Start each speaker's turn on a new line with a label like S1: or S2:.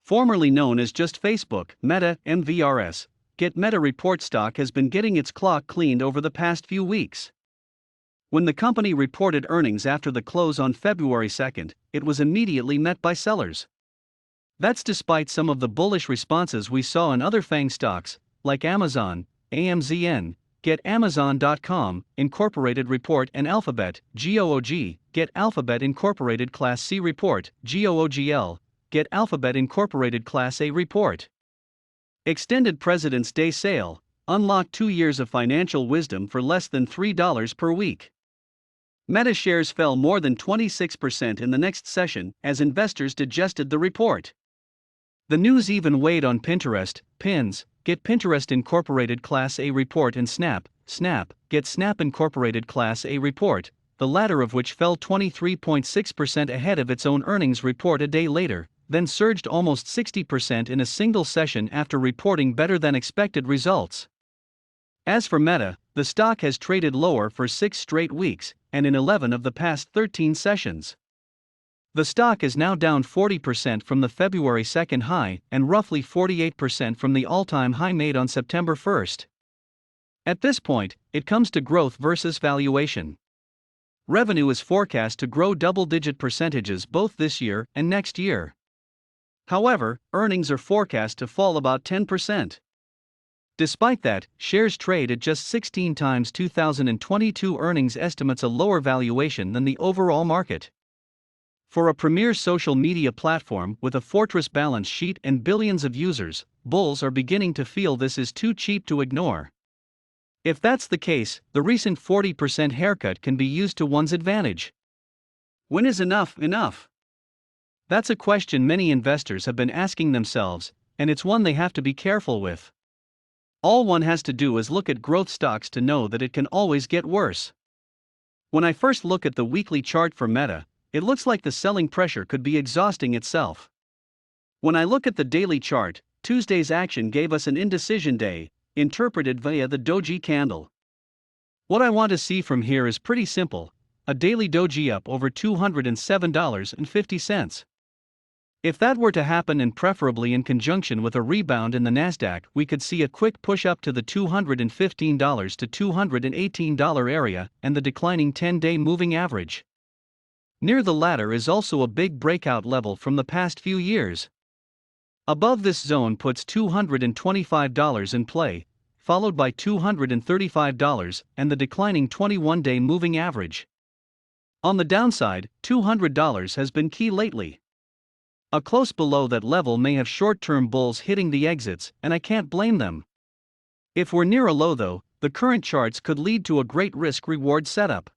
S1: Formerly known as just Facebook, Meta, MVRS, Get Meta report stock has been getting its clock cleaned over the past few weeks. When the company reported earnings after the close on February 2nd, it was immediately met by sellers. That's despite some of the bullish responses we saw in other FANG stocks, like Amazon, AMZN, Get Amazon.com, Incorporated report, and Alphabet, GOOG, Get Alphabet Incorporated Class C report, GOOGL, Get Alphabet Incorporated Class A report. Extended President's Day sale, unlock 2 years of financial wisdom for less than $3 per week. Meta shares fell more than 26% in the next session as investors digested the report. The news even weighed on Pinterest, Pins, Get Pinterest Incorporated Class A report, and Snap, Get Snap Incorporated Class A report, the latter of which fell 23.6% ahead of its own earnings report a day later, then surged almost 60% in a single session after reporting better than expected results. As for Meta, the stock has traded lower for 6 straight weeks, and in 11 of the past 13 sessions. The stock is now down 40% from the February 2nd high and roughly 48% from the all-time high made on September 1st. At this point, it comes to growth versus valuation. Revenue is forecast to grow double-digit percentages both this year and next year. However, earnings are forecast to fall about 10%. Despite that, shares trade at just 16 times 2022 earnings estimates, a lower valuation than the overall market. For a premier social media platform with a fortress balance sheet and billions of users, bulls are beginning to feel this is too cheap to ignore. If that's the case, the recent 40% haircut can be used to one's advantage. When is enough enough? That's a question many investors have been asking themselves, and it's one they have to be careful with. All one has to do is look at growth stocks to know that it can always get worse. When I first look at the weekly chart for Meta, it looks like the selling pressure could be exhausting itself. When I look at the daily chart, Tuesday's action gave us an indecision day, interpreted via the doji candle. What I want to see from here is pretty simple: a daily doji up over $207.50. If that were to happen, and preferably in conjunction with a rebound in the Nasdaq, we could see a quick push up to the $215 to $218 area and the declining 10-day moving average. Near the latter is also a big breakout level from the past few years. Above this zone puts $225 in play, followed by $235 and the declining 21-day moving average. On the downside, $200 has been key lately. A close below that level may have short-term bulls hitting the exits, and I can't blame them. If we're near a low though, the current charts could lead to a great risk-reward setup.